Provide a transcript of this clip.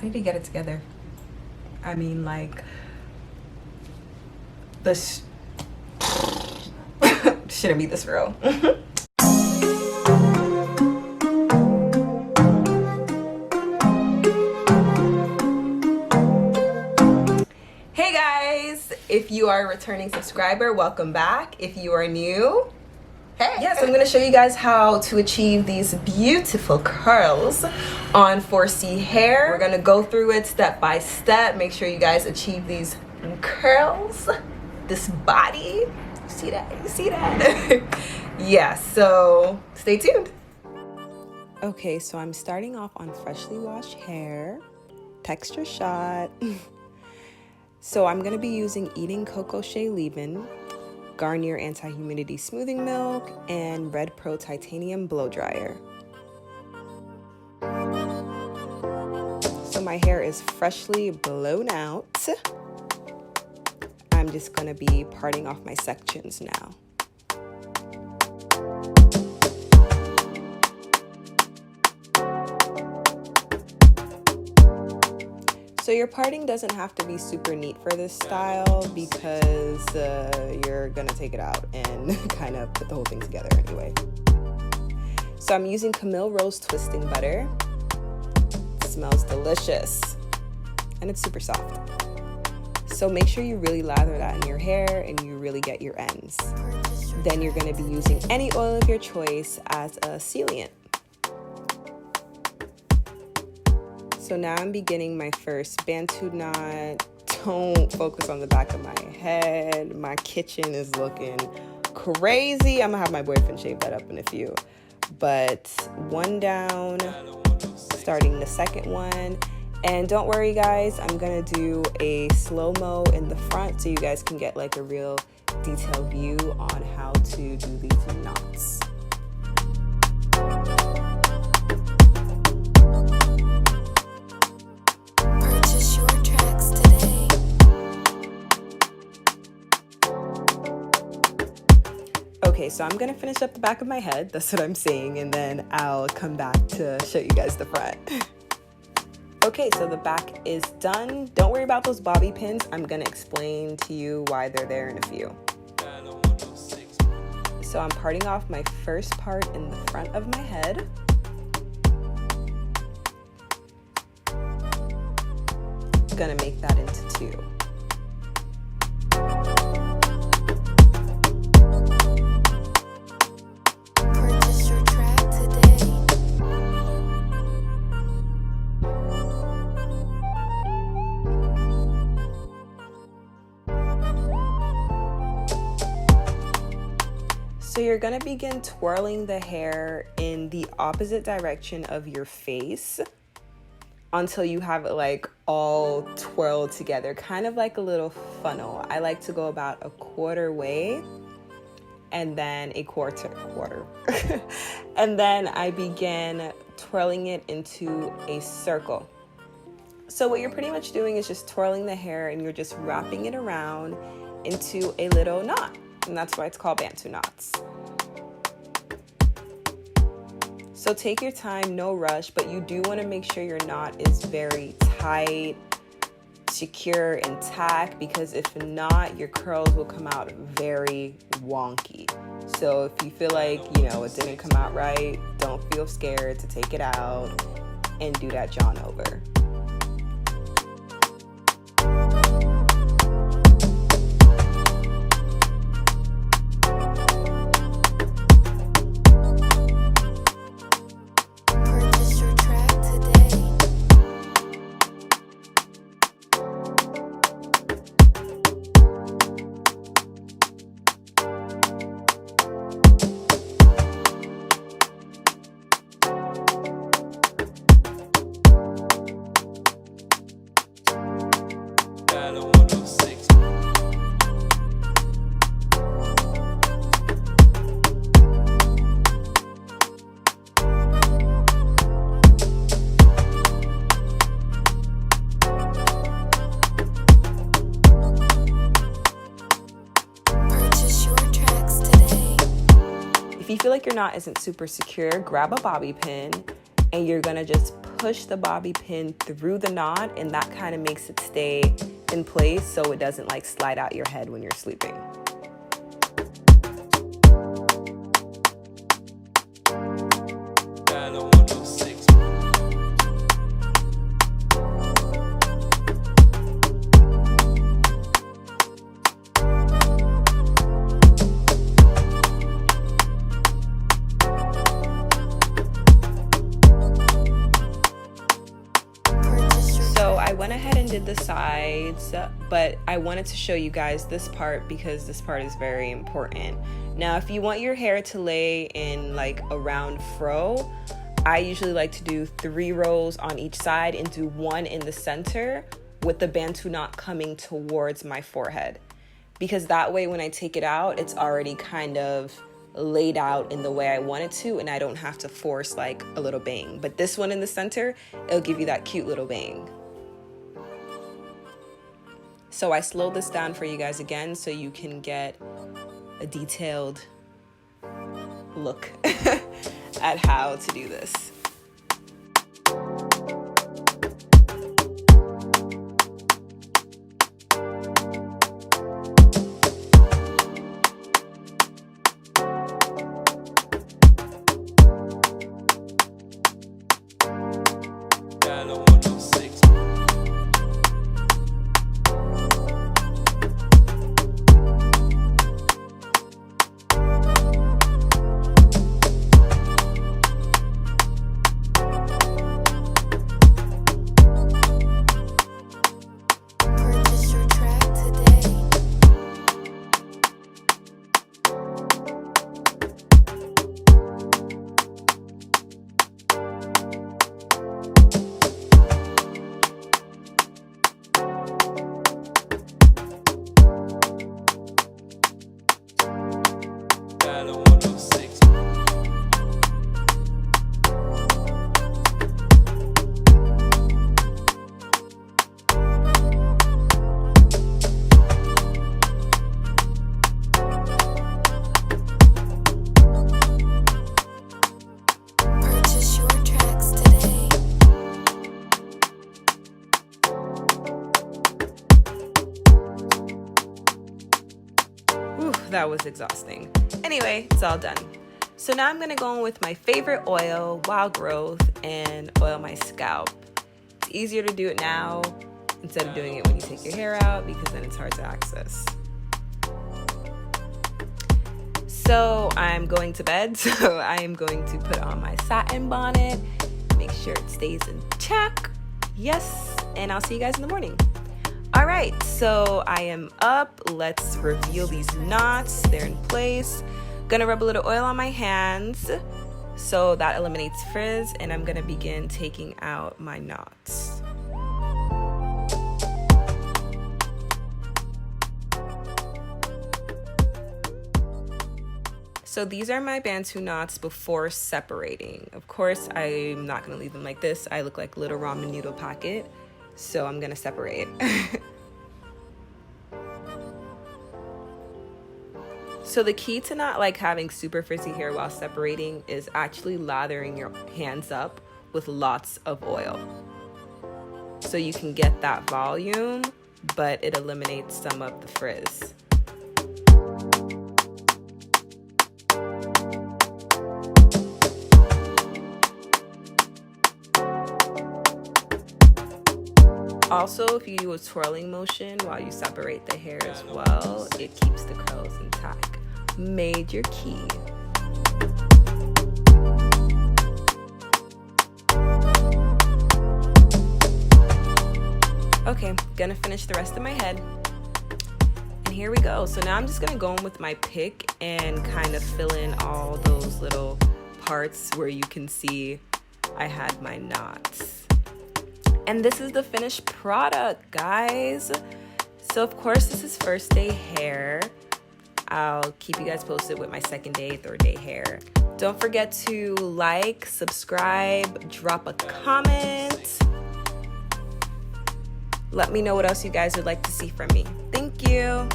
need to get it together. I mean, like, this shouldn't be this real. Hey guys, if you are a returning subscriber, welcome back. If you are new, hey. Yes, I'm gonna show you guys how to achieve these beautiful curls on 4C hair. We're gonna go through it step by step. Make sure you guys achieve these curls, this body. You see that? You see that? Yeah, so stay tuned. Okay, so I'm starting off on freshly washed hair, texture shot. So I'm gonna be using Eating Cocoa Shea Leave-In, Garnier Anti-Humidity Smoothing Milk, and Red Pro Titanium Blow Dryer. So my hair is freshly blown out. I'm just gonna be parting off my sections now. So your parting doesn't have to be super neat for this style because you're gonna take it out and kind of put the whole thing together anyway. So I'm using Camille Rose Twisting Butter. It smells delicious and it's super soft. So make sure you really lather that in your hair and you really get your ends. Then you're gonna be using any oil of your choice as a sealant. So now I'm beginning my first Bantu knot. Don't focus on the back of my head. My kitchen is looking crazy. I'm gonna have my boyfriend shave that up in a few. But one down, starting the second one. And don't worry guys, I'm gonna do a slow-mo in the front so you guys can get like a real detailed view on how to do these knots. Okay, so I'm gonna finish up the back of my head, that's what I'm saying, and then I'll come back to show you guys the front. Okay, so the back is done. Don't worry about those bobby pins. I'm gonna explain to you why they're there in a few. So I'm parting off my first part in the front of my head. Gonna make that into two. So you're gonna begin twirling the hair in the opposite direction of your face until you have it like all twirled together, kind of like a little funnel. I like to go about a quarter way and then a quarter. And then I begin twirling it into a circle. So what you're pretty much doing is just twirling the hair and you're just wrapping it around into a little knot. And that's why it's called Bantu knots. So take your time, no rush, but you do want to make sure your knot is very tight, secure, intact, because if not, your curls will come out very wonky. So if you feel like, you know, it didn't come out right, don't feel scared to take it out and do that John over. If you feel like your knot isn't super secure, grab a bobby pin and you're gonna just push the bobby pin through the knot, and that kind of makes it stay in place so it doesn't like slide out your head when you're sleeping. I went ahead and did the sides, but I wanted to show you guys this part because this part is very important. Now, if you want your hair to lay in like a round fro, I usually like to do 3 rows on each side and do 1 in the center with the Bantu knot coming towards my forehead. Because that way when I take it out, it's already kind of laid out in the way I want it to, and I don't have to force like a little bang. But this one in the center, it'll give you that cute little bang. So I slowed this down for you guys again so you can get a detailed look at how to do this. That was exhausting. Anyway, it's all done. So now I'm gonna go in with my favorite oil, Wild Growth, and oil my scalp. It's easier to do it now instead of doing it when you take your hair out because then it's hard to access. So I'm going to bed, so I am going to put on my satin bonnet, make sure it stays in check. Yes, and I'll see you guys in the morning. All right, so I am up. Let's reveal these knots. They're in place. Gonna rub a little oil on my hands so that eliminates frizz, and I'm gonna begin taking out my knots. So these are my Bantu knots before separating. Of course, I'm not gonna leave them like this. I look like a little ramen noodle packet. So I'm gonna separate. So the key to not like having super frizzy hair while separating is actually lathering your hands up with lots of oil. So you can get that volume, but it eliminates some of the frizz. Also, if you do a twirling motion while you separate the hair as well, it keeps the curls intact. Major key. Okay, gonna finish the rest of my head. And here we go. So now I'm just gonna go in with my pick and kind of fill in all those little parts where you can see I had my knots. And this is the finished product, guys. So of course this is first day hair. I'll keep you guys posted with my second day, third day hair. Don't forget to like, subscribe, drop a comment. Let me know what else you guys would like to see from me. Thank you.